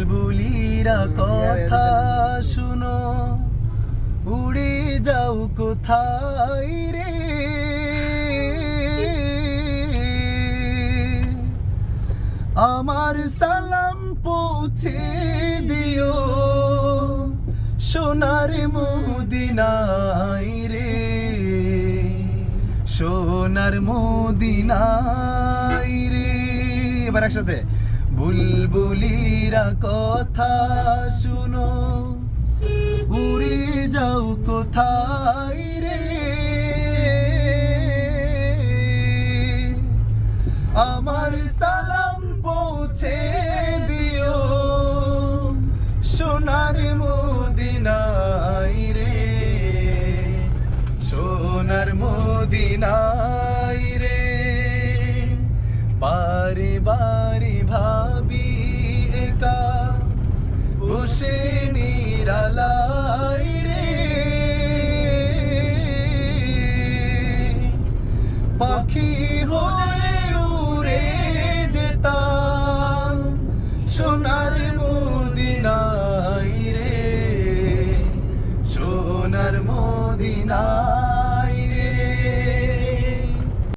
বুলবুলিরা কথা শুনো, উড়ে যাও কোথায় রে, আমার সালাম পৌঁছে দিও সোনার মদিনায় রে, সোনার মদিনায় রে। এবার একসাথে, বুলবুলিরা কথা শুনো, উড়ে যাও কোথায় রে, আমার সালাম পৌঁছে দিও সোনার মদিনায় রে, সোনার মদিনায় রে। বারে বারে ভাবি একা বসে নিরালায় রে, পাখি হয়ে উড়ে যেতাম সোনার মদিনায় রে, সোনার মদিনায়।